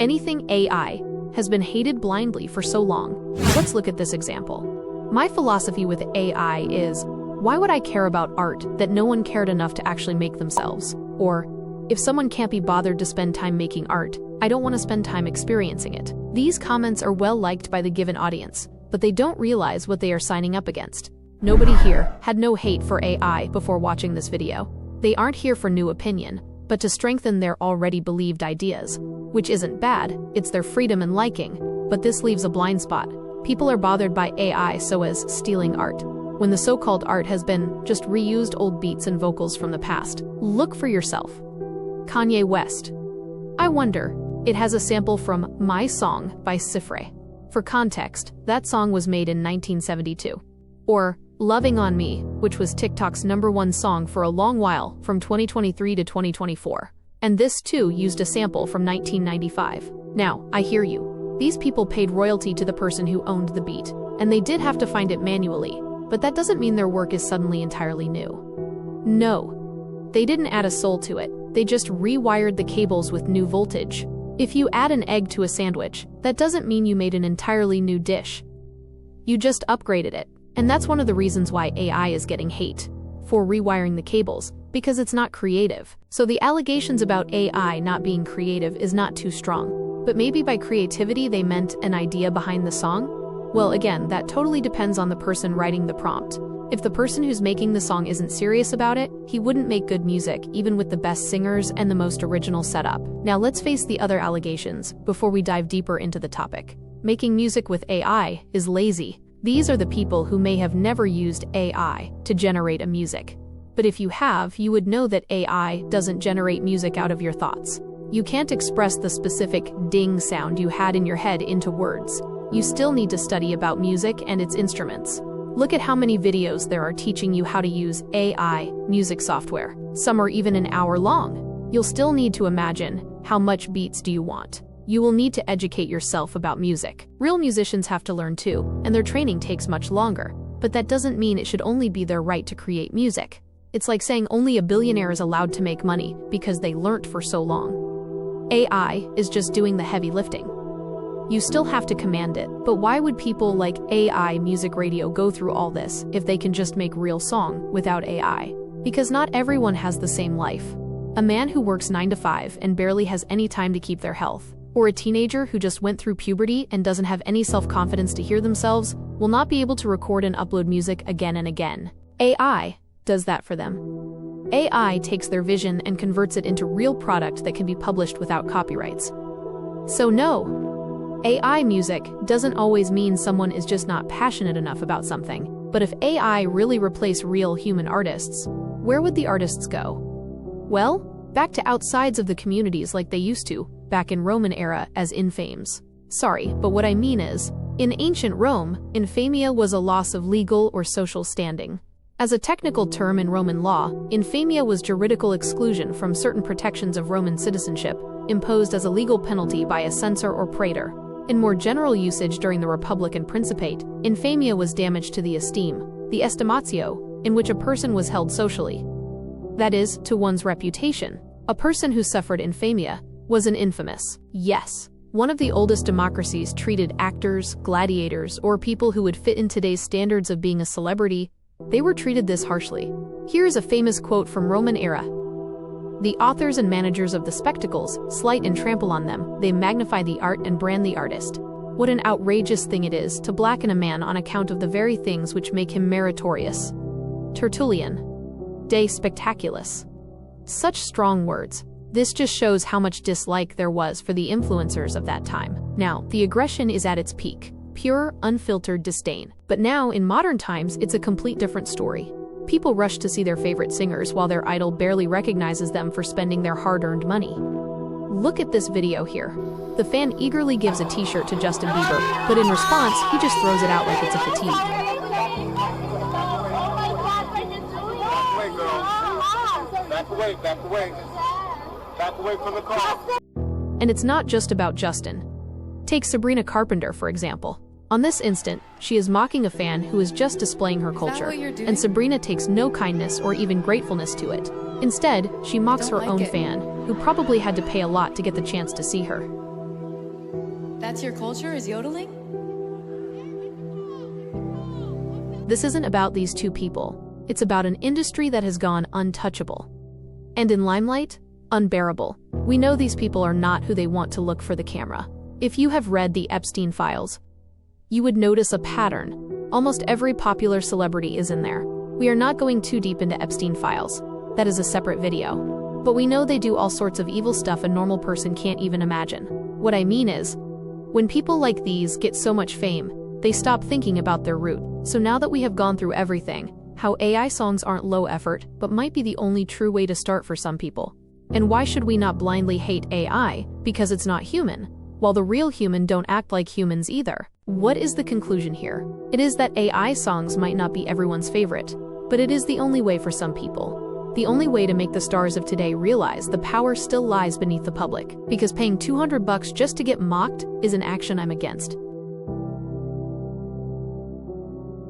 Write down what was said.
Anything AI has been hated blindly for so long. Let's look at this example. My philosophy with AI is, why would I care about art that no one cared enough to actually make themselves? Or, if someone can't be bothered to spend time making art, I don't want to spend time experiencing it. These comments are well liked by the given audience, but they don't realize what they are signing up against. Nobody here had no hate for AI before watching this video. They aren't here for new opinion, but to strengthen their already believed ideas, which isn't bad, it's their freedom and liking, but this leaves a blind spot. People are bothered by AI so as stealing art, when the so-called art has been just reused old beats and vocals from the past. Look for yourself. Kanye West. I wonder, it has a sample from My Song by Cifre. For context, that song was made in 1972. Or Loving on Me, which was TikTok's #1 song for a long while, from 2023 to 2024. And this too used a sample from 1995. Now, I hear you. These people paid royalty to the person who owned the beat, and they did have to find it manually, but that doesn't mean their work is suddenly entirely new. No. They didn't add a soul to it, they just rewired the cables with new voltage. If you add an egg to a sandwich, that doesn't mean you made an entirely new dish. You just upgraded it. And that's one of the reasons why AI is getting hate for rewiring the cables, because it's not creative. So the allegations about AI not being creative is not too strong. But maybe by creativity they meant an idea behind the song? Well, again, that totally depends on the person writing the prompt. If the person who's making the song isn't serious about it, he wouldn't make good music, even with the best singers and the most original setup. Now let's face the other allegations before we dive deeper into the topic. Making music with AI is lazy. These are the people who may have never used AI to generate a music. But if you have, you would know that AI doesn't generate music out of your thoughts. You can't express the specific ding sound you had in your head into words. You still need to study about music and its instruments. Look at how many videos there are teaching you how to use AI music software. Some are even an hour long. You'll still need to imagine, how much beats do you want? You will need to educate yourself about music. Real musicians have to learn too, and their training takes much longer. But that doesn't mean it should only be their right to create music. It's like saying only a billionaire is allowed to make money because they learnt for so long. AI is just doing the heavy lifting. You still have to command it, but why would people like AI Music Radio go through all this if they can just make real song without AI? Because not everyone has the same life. A man who works 9 to 5 and barely has any time to keep their health, or a teenager who just went through puberty and doesn't have any self-confidence to hear themselves, will not be able to record and upload music again and again. AI does that for them. AI takes their vision and converts it into real product that can be published without copyrights. So no, AI music doesn't always mean someone is just not passionate enough about something. But if AI really replaced real human artists, where would the artists go? Well, back to outsides of the communities like they used to, back in Roman era as infames. Sorry, but what I mean is, in ancient Rome, infamia was a loss of legal or social standing. As a technical term in Roman law, infamia was juridical exclusion from certain protections of Roman citizenship, imposed as a legal penalty by a censor or praetor. In more general usage during the Republic and Principate, infamia was damage to the esteem, the estimatio, in which a person was held socially. That is, to one's reputation. A person who suffered infamia was an infamous. Yes, one of the oldest democracies treated actors, gladiators, or people who would fit in today's standards of being a celebrity. They were treated this harshly. Here is a famous quote from Roman era. The authors and managers of the spectacles slight and trample on them, they magnify the art and brand the artist. What an outrageous thing it is to blacken a man on account of the very things which make him meritorious. Tertullian. De Spectaculis. Such strong words. This just shows how much dislike there was for the influencers of that time. Now, the aggression is at its peak. Pure, unfiltered disdain. But now, in modern times, it's a complete different story. People rush to see their favorite singers while their idol barely recognizes them for spending their hard-earned money. Look at this video here. The fan eagerly gives a t-shirt to Justin Bieber, but in response, he just throws it out like it's a fatigue. Back away, back away. Back away from the car. And it's not just about Justin. Take Sabrina Carpenter, for example. On this instant, she is mocking a fan who is just displaying her culture, and Sabrina takes no kindness or even gratefulness to it. Instead, she mocks her own fan, who probably had to pay a lot to get the chance to see her. That's your culture, is yodeling? This isn't about these two people. It's about an industry that has gone untouchable. And in limelight, unbearable. We know these people are not who they want to look for the camera. If you have read the Epstein files, you would notice a pattern. Almost every popular celebrity is in there. We are not going too deep into Epstein files. That is a separate video. But we know they do all sorts of evil stuff a normal person can't even imagine. What I mean is, when people like these get so much fame, they stop thinking about their root. So now that we have gone through everything, how AI songs aren't low effort, but might be the only true way to start for some people. And why should we not blindly hate AI? Because it's not human, while the real human don't act like humans either. What is the conclusion here? It is that AI songs might not be everyone's favorite, but it is the only way for some people. The only way to make the stars of today realize the power still lies beneath the public, because paying $200 just to get mocked is an action I'm against.